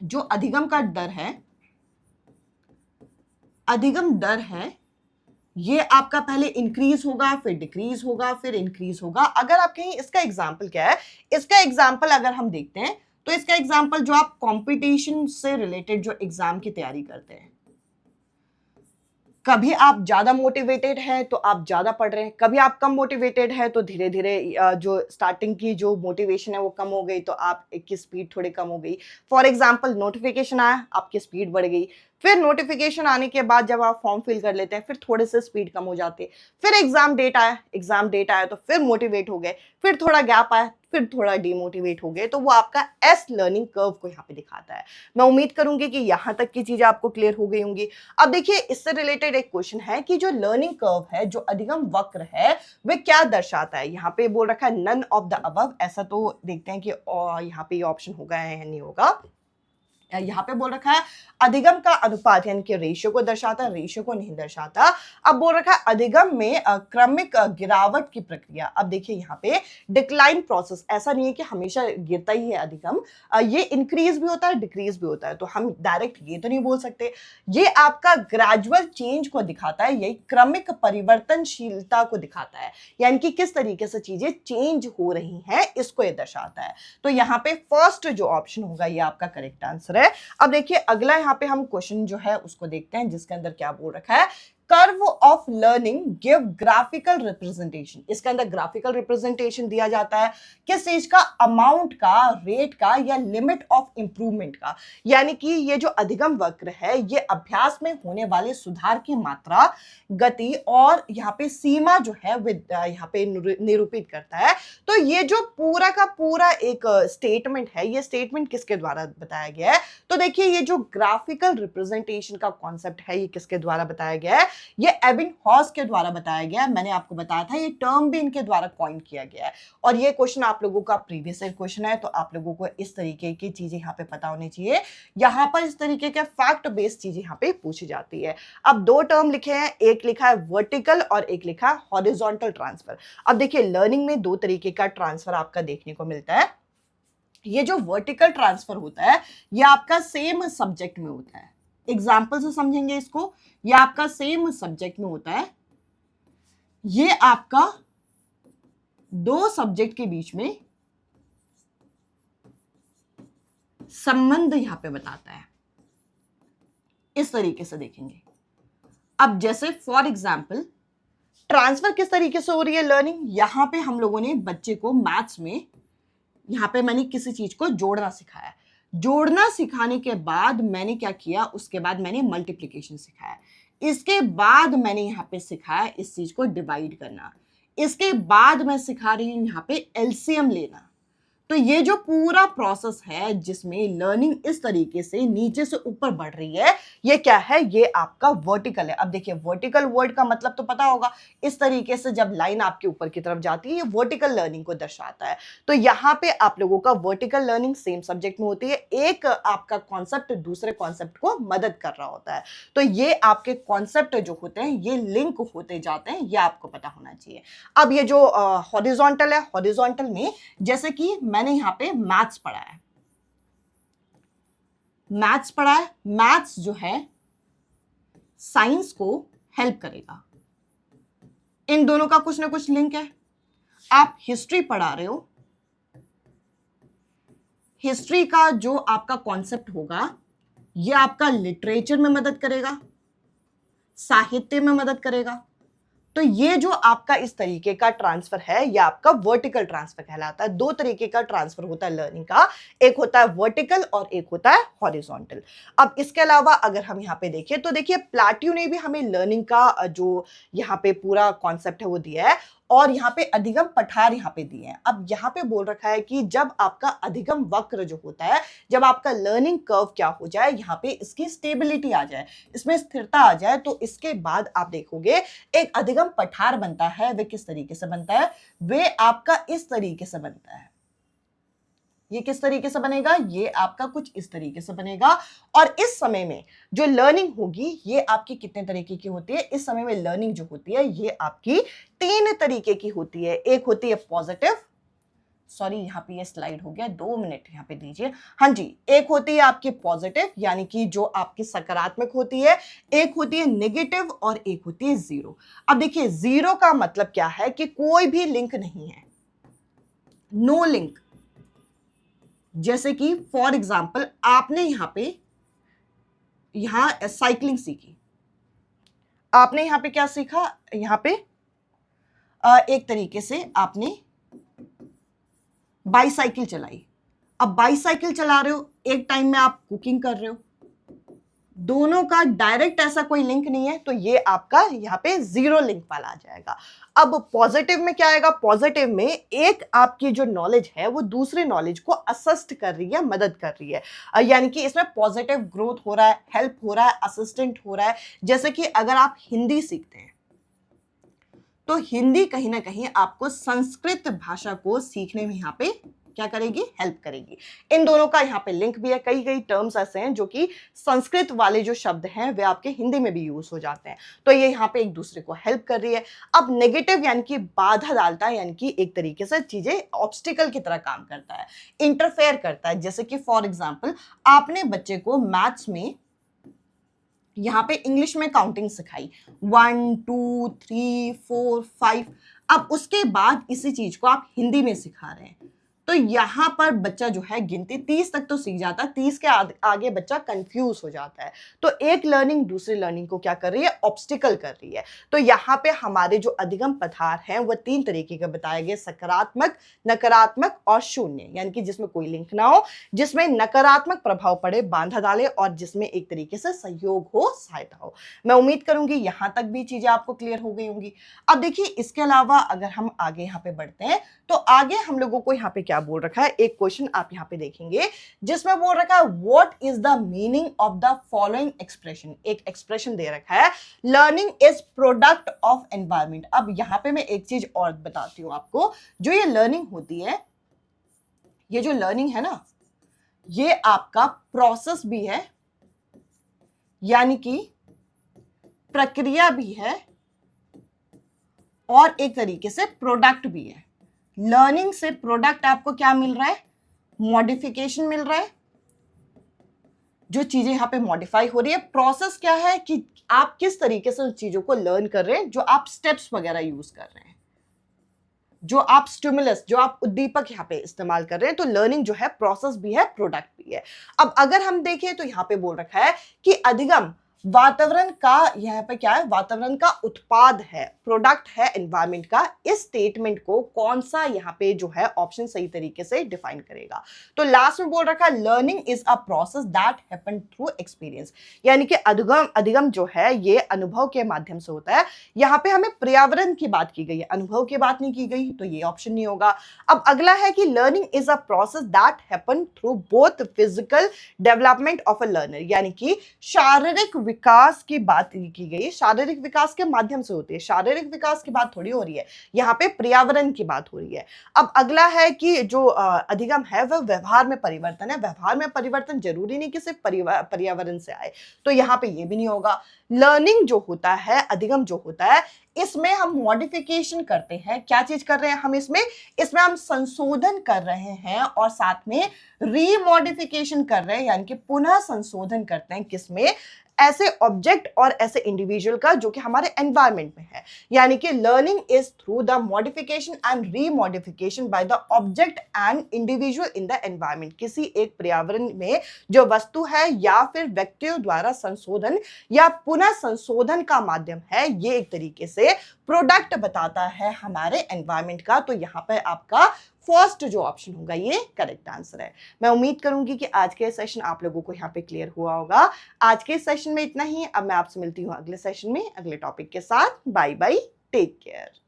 जो अधिगम का दर है, अधिगम दर है, ये आपका पहले इंक्रीज होगा, फिर डिक्रीज होगा, फिर इंक्रीज होगा। अगर आप कहीं, इसका एग्जांपल क्या है, इसका एग्जांपल अगर हम देखते हैं तो इसका एग्जांपल जो आप कंपटीशन से रिलेटेड जो एग्जाम की तैयारी करते हैं, कभी आप ज्यादा मोटिवेटेड हैं तो आप ज्यादा पढ़ रहे हैं, कभी आप कम मोटिवेटेड है तो धीरे धीरे जो स्टार्टिंग की जो मोटिवेशन है वो कम हो गई तो आपकी स्पीड थोड़ी कम हो गई। फॉर एग्जांपल, नोटिफिकेशन आया, आपकी स्पीड बढ़ गई। फिर नोटिफिकेशन आने के बाद जब आप फॉर्म फिल कर लेते हैं फिर थोड़े से स्पीड कम हो जाती है। फिर एग्जाम डेट आया तो फिर मोटिवेट हो गए, फिर थोड़ा गैप आया, फिर थोड़ा डिमोटिवेट हो गए। तो वो आपका एस लर्निंग कर्व को यहाँ पे दिखाता है। मैं उम्मीद करूंगी कि यहाँ तक की चीजें आपको क्लियर हो गई होंगी। अब देखिए, इससे रिलेटेड एक क्वेश्चन है कि जो लर्निंग कर्व है, जो अधिगम वक्र है, वह क्या दर्शाता है। यहाँ पे बोल रखा है नन ऑफ द अबव। ऐसा तो देखते हैं कि यहाँ पे ये ऑप्शन होगा या नहीं होगा। यहाँ पे बोल रखा है अधिगम का अनुपात, यानी कि रेशियो को दर्शाता है, रेशियो को नहीं दर्शाता। अब बोल रखा है अधिगम में क्रमिक गिरावट की प्रक्रिया। अब देखिए, यहाँ पे डिक्लाइन प्रोसेस, ऐसा नहीं है कि हमेशा गिरता ही है अधिगम, ये इंक्रीज भी होता है, डिक्रीज भी होता है। तो हम डायरेक्ट ये तो नहीं बोल सकते। ये आपका ग्रेजुअल चेंज को दिखाता है, यही क्रमिक परिवर्तनशीलता को दिखाता है, यानी कि किस तरीके से चीजें चेंज हो रही हैं, इसको ये दर्शाता है। तो यहाँ पे फर्स्ट जो ऑप्शन होगा ये आपका करेक्ट आंसर है। अब देखिए, अगला यहाँ पे हम क्वेश्चन जो है उसको देखते हैं, जिसके अंदर क्या बोल रखा है, curve of learning give graphical representation. इसके अंदर ग्राफिकल रिप्रेजेंटेशन दिया जाता है किस चीज का, अमाउंट का, रेट का या लिमिट ऑफ इंप्रूवमेंट का। यानी कि ये जो अधिगम वक्र है ये अभ्यास में होने वाले सुधार की मात्रा, गति और यहाँ पे सीमा जो है यहाँ पे निरूपित करता है। तो ये जो पूरा का पूरा एक स्टेटमेंट है, ये स्टेटमेंट किसके द्वारा बताया गया है, तो देखिए ये जो ग्राफिकल रिप्रेजेंटेशन का कॉन्सेप्ट है ये किसके द्वारा बताया गया है, ये एबिंगहॉस के द्वारा बताया गया है। मैंने आपको बताया था ये टर्म भी इनके द्वारा कॉइन किया गया है। और ये क्वेश्चन आप लोगों का प्रीवियस ईयर क्वेश्चन है, तो आप लोगों को इस तरीके की चीजें यहाँ पे पता होनी चाहिए। यहाँ पर इस तरीके के फैक्ट बेस्ड चीजें यहाँ पे पूछी जाती है। अब दो टर्म लिखे हैं, एक लिखा है वर्टिकल और एक लिखा है हॉरिजॉन्टल ट्रांसफर। अब देखिए, लर्निंग में दो तरीके का ट्रांसफर आपका देखने को मिलता है। ये जो वर्टिकल ट्रांसफर होता है ये आपका सेम सब्जेक्ट में होता है। एग्जाम्पल से समझेंगे इसको। ये आपका सेम सब्जेक्ट में होता है, ये आपका दो सब्जेक्ट के बीच में संबंध यहां पे बताता है। इस तरीके से देखेंगे। अब जैसे फॉर एग्जाम्पल, ट्रांसफर किस तरीके से हो रही है लर्निंग, यहां पे हम लोगों ने बच्चे को मैथ्स में, यहां पे मैंने किसी चीज को जोड़ना सिखाया। जोड़ना सिखाने के बाद मैंने क्या किया, उसके बाद मैंने मल्टीप्लिकेशन सिखाया। इसके बाद मैंने यहाँ पे सिखाया इस चीज को डिवाइड करना। इसके बाद मैं सिखा रही हूं यहाँ पे एलसीएम लेना। तो ये जो पूरा प्रोसेस है जिसमें लर्निंग इस तरीके से नीचे से ऊपर बढ़ रही है, ये क्या है? ये आपका वर्टिकल है। अब देखिए वर्टिकल वर्ड का मतलब तो पता होगा, इस तरीके से जब लाइन आपके ऊपर की तरफ जाती है ये वर्टिकल लर्निंग को दर्शाता है। तो यहाँ पे आप लोगों का वर्टिकल लर्निंग सेम सब्जेक्ट में होती है, एक आपका कॉन्सेप्ट दूसरे कॉन्सेप्ट को मदद कर रहा होता है। तो ये आपके कॉन्सेप्ट जो होते हैं ये लिंक होते जाते हैं, ये आपको पता होना चाहिए। अब ये जो हॉरिजॉन्टल है, हॉरिजॉन्टल में जैसे कि मैंने यहां पे मैथ्स पढ़ा है, मैथ्स जो है साइंस को हेल्प करेगा। इन दोनों का कुछ ना कुछ लिंक है। आप हिस्ट्री पढ़ा रहे हो, हिस्ट्री का जो आपका कॉन्सेप्ट होगा ये आपका लिटरेचर में मदद करेगा, साहित्य में मदद करेगा। तो ये जो आपका इस तरीके का ट्रांसफर है ये आपका वर्टिकल ट्रांसफर कहलाता है। दो तरीके का ट्रांसफर होता है लर्निंग का, एक होता है वर्टिकल और एक होता है हॉरिजॉन्टल। अब इसके अलावा अगर हम यहाँ पे देखें तो देखिए प्लाट्यू ने भी हमें लर्निंग का जो यहाँ पे पूरा कॉन्सेप्ट है वो दिया है, और यहाँ पे अधिगम पठार यहाँ पे दिए हैं। अब यहाँ पे बोल रखा है कि जब आपका अधिगम वक्र जो होता है, जब आपका लर्निंग कर्व क्या हो जाए, यहाँ पे इसकी स्टेबिलिटी आ जाए, इसमें स्थिरता आ जाए, तो इसके बाद आप देखोगे एक अधिगम पठार बनता है। वे किस तरीके से बनता है? वे आपका इस तरीके से बनता है। ये किस तरीके से बनेगा? ये आपका कुछ इस तरीके से बनेगा। और इस समय में जो लर्निंग होगी ये आपकी कितने तरीके की होती है? इस समय में लर्निंग जो होती है ये आपकी 3 तरीके की होती है। एक होती है पॉजिटिव, सॉरी यहाँ पे ये स्लाइड हो गया, 2 मिनट यहाँ पे दीजिए। हाँ जी, एक होती है आपकी पॉजिटिव यानी कि जो आपकी सकारात्मक होती है, एक होती है नेगेटिव और एक होती है जीरो। अब देखिए जीरो का मतलब क्या है कि कोई भी लिंक नहीं है, नो लिंक। जैसे कि फॉर एग्जाम्पल आपने यहां साइकिलिंग सीखी, आपने यहां पे क्या सीखा? यहां पे एक तरीके से आपने बाईसाइकिल चलाई। अब बाईसाइकिल चला रहे हो, एक टाइम में आप कुकिंग कर रहे हो, दोनों का डायरेक्ट ऐसा कोई लिंक नहीं है, तो ये आपका यहाँ पे जीरो लिंक वाला आ जाएगा। अब पॉजिटिव में क्या आएगा? पॉजिटिव में एक आपकी जो नॉलेज है वो दूसरे नॉलेज को असिस्ट कर रही है, मदद कर रही है, यानी कि इसमें पॉजिटिव ग्रोथ हो रहा है, हेल्प हो रहा है, असिस्टेंट हो रहा है। जैसे कि अगर आप हिंदी सीखते हैं तो हिंदी कहीं ना कहीं आपको संस्कृत भाषा को सीखने में यहाँ पे क्या करेगी? हेल्प करेगी। इन दोनों का यहाँ पे लिंक भी है। कई कई टर्म्स ऐसे हैं जो कि संस्कृत वाले जो शब्द हैं वे आपके हिंदी में भी यूज हो जाते हैं, तो ये यहाँ पे एक दूसरे को हेल्प कर रही है। अब नेगेटिव यानी कि बाधा डालता है, यानी कि एक तरीके से चीजें ऑब्स्टिकल की तरह काम करता है, इंटरफेयर करता है। जैसे कि फॉर एग्जाम्पल आपने बच्चे को मैथ्स में यहाँ पे इंग्लिश में काउंटिंग सिखाई, 1 2 3 4 5। अब उसके बाद इसी चीज को आप हिंदी में सिखा रहे हैं, तो यहां पर बच्चा जो है गिनती 30 तक तो सीख जाता है, 30 के आगे बच्चा कंफ्यूज हो जाता है। तो एक लर्निंग दूसरी लर्निंग को क्या कर रही है? ऑब्स्टिकल कर रही है। तो यहाँ पे हमारे जो अधिगम पदार्थ हैं वो 3 तरीके के बताए गए, सकारात्मक, नकारात्मक और शून्य, यानी कि जिसमें कोई लिंक ना हो, जिसमें नकारात्मक प्रभाव पड़े, बांधा डाले, और जिसमें एक तरीके से सहयोग हो, सहायता हो। मैं उम्मीद करूंगी यहां तक भी चीजें आपको क्लियर हो गई होंगी। अब देखिए इसके अलावा अगर हम आगे यहाँ पे बढ़ते हैं तो आगे हम लोगों को यहाँ पे क्या बोल रखा है? एक क्वेश्चन आप यहाँ पे देखेंगे जिसमें बोल रखा है what is the meaning of the following expression. एक एक्सप्रेशन दे रखा है, learning is product of environment. अब यहाँ पे मैं एक चीज और बताती हूँ आपको, जो ये लर्निंग होती है, ये जो लर्निंग है ना, ये आपका प्रोसेस भी है, यानी कि प्रक्रिया भी है, और एक तरीके से प्रोडक्ट भी है। लर्निंग से प्रोडक्ट आपको क्या मिल रहा है? मॉडिफिकेशन मिल रहा है, जो चीजें यहां पे मॉडिफाई हो रही है। प्रोसेस क्या है कि आप किस तरीके से उन चीजों को लर्न कर रहे हैं, जो आप स्टेप्स वगैरह यूज कर रहे हैं, जो आप स्टिमुलस, जो आप उद्दीपक यहाँ पे इस्तेमाल कर रहे हैं। तो लर्निंग जो है प्रोसेस भी है, प्रोडक्ट भी है। अब अगर हम देखें तो यहाँ पे बोल रखा है कि अधिगम वातावरण का, यहाँ पे क्या है, वातावरण का उत्पाद है, प्रोडक्ट है एनवायरमेंट का। इस स्टेटमेंट को कौन सा यहाँ पे जो है ऑप्शन सही तरीके से डिफाइन करेगा? तो लास्ट में बोल रखा है learning is a process that happen through experience, यानी कि अधिगम अधिगम जो है ये अनुभव के माध्यम से होता है। यहाँ पे हमें पर्यावरण की बात की गई है, अनुभव की बात नहीं की गई, तो ये ऑप्शन नहीं होगा। अब अगला है कि learning is a process that happen through both physical development of a learner, यानी कि शारीरिक विकास की बात की गई, शारीरिक विकास के माध्यम से होती है, शारीरिक विकास की बात थोड़ी हो रही है, यहाँ पे पर्यावरण की बात हो रही है। अब अगला है कि जो अधिगम है वह व्यवहार में परिवर्तन है, व्यवहार में परिवर्तन जरूरी नहीं कि सिर्फ पर्यावरण से आए, तो यहाँ पे ये भी नहीं होगा। लर्निंग जो होता है, अधिगम जो होता है, इसमें हम मॉडिफिकेशन करते हैं। क्या चीज कर रहे हैं हम इसमें? इसमें हम संशोधन कर रहे हैं और साथ में रीमॉडिफिकेशन कर रहे हैं, यानी कि पुनः संशोधन करते हैं किसमें? ऐसे ऑब्जेक्ट और ऐसे इंडिविजुअल का जो कि हमारे एनवायरमेंट में है। यानी कि learning is through the modification and remodification by the object and individual in the environment. किसी एक पर्यावरण में जो वस्तु है या फिर व्यक्तियों द्वारा संशोधन या पुनः संशोधन का माध्यम है, ये एक तरीके से प्रोडक्ट बताता है हमारे एनवायरमेंट का। तो यहाँ पे आपका फर्स्ट जो ऑप्शन होगा ये करेक्ट आंसर है। मैं उम्मीद करूंगी कि आज के सेशन आप लोगों को यहाँ पे क्लियर हुआ होगा। आज के सेशन में इतना ही। अब मैं आपसे मिलती हूँ अगले सेशन में अगले टॉपिक के साथ। Bye bye, take care.